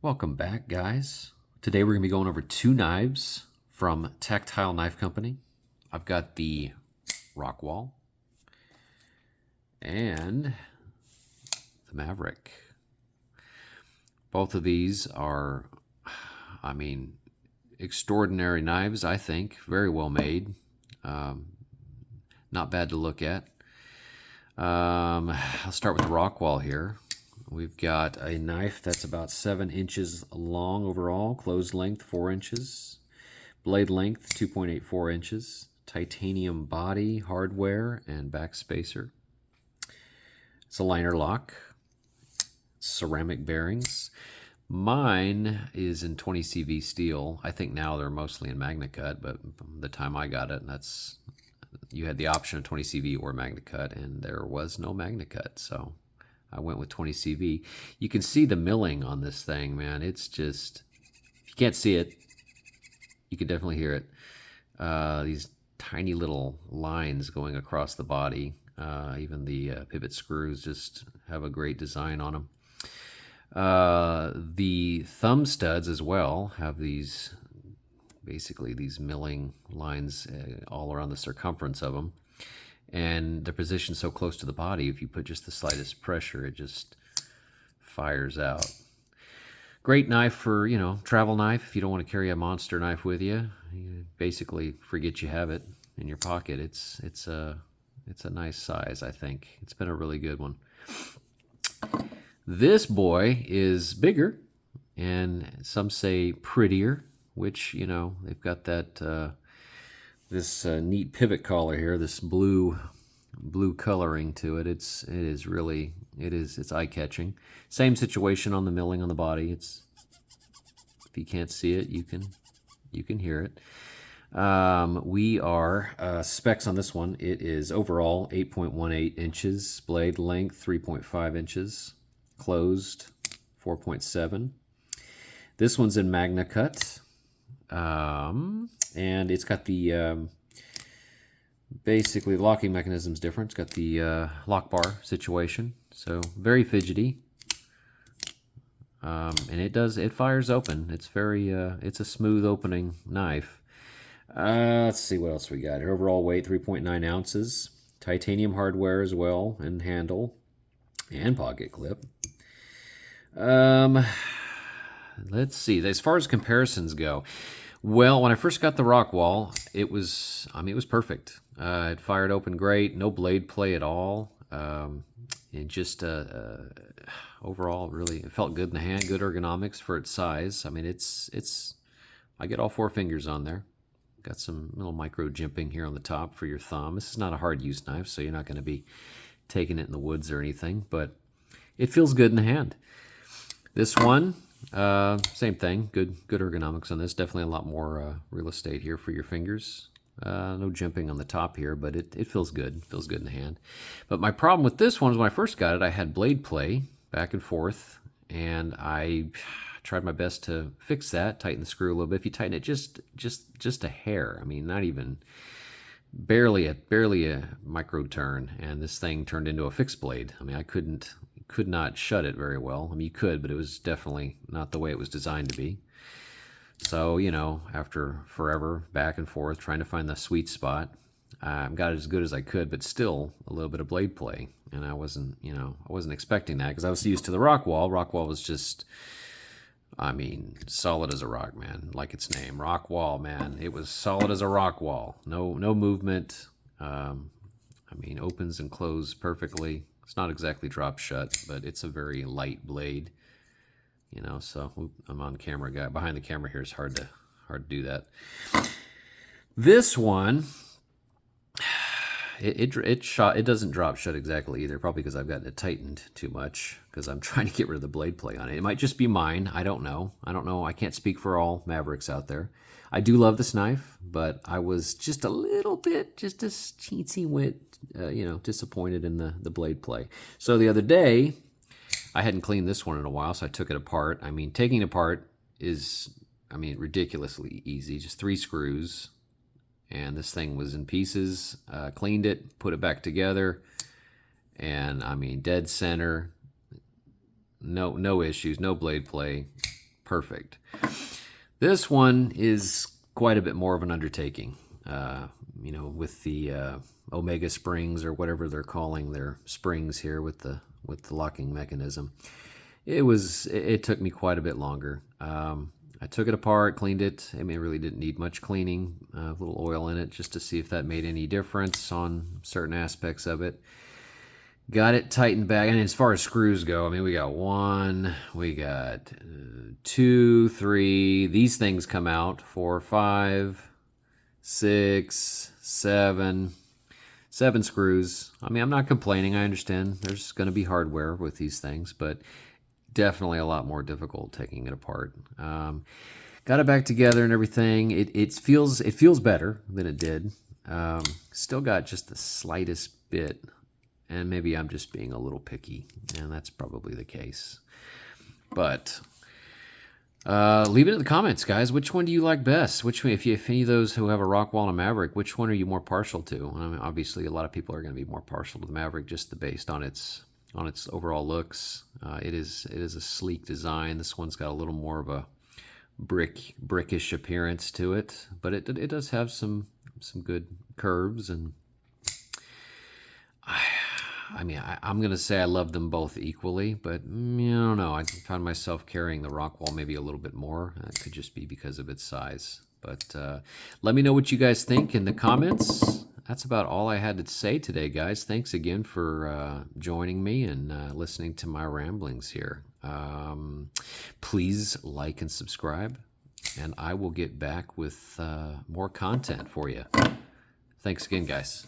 Welcome back, guys. Today we're going to be going over two knives from Tactile Knife Company. I've got the Rockwall and the Maverick. Both of these are, extraordinary knives, I think. Very well made. Not bad to look at. I'll start with the Rockwall here. We've got a knife that's about 7 inches long overall, closed length 4 inches, blade length 2.84 inches, titanium body, hardware, and back spacer. It's a liner lock, ceramic bearings. Mine is in 20 CV steel. I think now they're mostly in Magna Cut, but the time I got it, you had the option of 20 CV or Magna Cut, and there was no Magna Cut, so I went with 20 CV. You can see the milling on this thing, man. It's just, if you can't see it, you can definitely hear it. These tiny little lines going across the body. Even the pivot screws just have a great design on them. The thumb studs as well have these, basically these milling lines all around the circumference of them. And they're positioned so close to the body, if you put just the slightest pressure, it just fires out. Great knife for, travel knife. If you don't want to carry a monster knife with you, you basically forget you have it in your pocket. It's a nice size, I think. It's been a really good one. This boy is bigger, and some say prettier, which, they've got that this neat pivot collar here, this blue coloring to it. It's eye-catching. Same situation on the milling on the body. If you can't see it, you can hear it. We are specs on this one. It is overall 8.18 inches, blade length 3.5 inches, closed 4.7. This one's in Magna Cut. And it's got the, basically the locking mechanism's different. It's got the lock bar situation, so very fidgety. And it fires open. It's it's a smooth opening knife. Let's see what else we got here. Overall weight, 3.9 ounces. Titanium hardware as well, and handle, and pocket clip. Let's see. As far as comparisons go, well, when I first got the Rockwall, it was perfect. It fired open great, no blade play at all. And just overall, really, it felt good in the hand, good ergonomics for its size. I get all 4 fingers on there. Got some little micro jimping here on the top for your thumb. This is not a hard use knife, so you're not going to be taking it in the woods or anything, but it feels good in the hand. This one, same thing, good ergonomics on this. Definitely a lot more real estate here for your fingers. No jimping on the top here, but it feels good. It feels good in the hand. But my problem with this one is when I first got it, I had blade play back and forth, and I tried my best to fix that, tighten the screw a little bit. If you tighten it just a hair, not even barely a micro turn, and this thing turned into a fixed blade. I could not shut it very well. You could, but it was definitely not the way it was designed to be. So, after forever back and forth trying to find the sweet spot, I got it as good as I could, but still a little bit of blade play. And I wasn't expecting that because I was used to the Rockwall. Rockwall was just, solid as a rock, man, like its name. Rockwall, man. It was solid as a rock wall. No movement. Opens and closes perfectly. It's not exactly drop shut, but it's a very light blade, so I'm on camera guy. Behind the camera here is hard to do that. This one, it doesn't drop shut exactly either, probably because I've gotten it tightened too much because I'm trying to get rid of the blade play on it. It might just be mine. I don't know. I can't speak for all Mavericks out there. I do love this knife, but I was just a little bit, just a teensy wit, disappointed in the blade play. So the other day, I hadn't cleaned this one in a while, so I took it apart. Taking it apart is, ridiculously easy. Just 3 screws, and this thing was in pieces. Cleaned it, put it back together, and dead center. No issues, no blade play. perfect. This one is quite a bit more of an undertaking. With the Omega springs, or whatever they're calling their springs here with the locking mechanism. It took me quite a bit longer. I took it apart, cleaned it. I mean, it really didn't need much cleaning. A little oil in it just to see if that made any difference on certain aspects of it. Got it tightened back. And as far as screws go, I mean, we got 1, we got 2, 3. These things come out 4, 5, 6, 7. 7 screws. I mean, I'm not complaining. I understand there's going to be hardware with these things, but definitely a lot more difficult taking it apart. Got it back together and everything. It feels better than it did. Still got just the slightest bit, and maybe I'm just being a little picky, and that's probably the case. But leave it in the comments, guys. Which one do you like best? Which one, if any of those who have a Rockwall and a Maverick, which one are you more partial to? I mean, obviously, a lot of people are going to be more partial to the Maverick just based on its overall looks. It is a sleek design. This one's got a little more of a brickish appearance to it, but it does have some good curves. And I'm going to say I love them both equally, but I don't know. I found myself carrying the Rockwall maybe a little bit more. It could just be because of its size. But let me know what you guys think in the comments. That's about all I had to say today, guys. Thanks again for joining me and listening to my ramblings here. Please like and subscribe, and I will get back with more content for you. Thanks again, guys.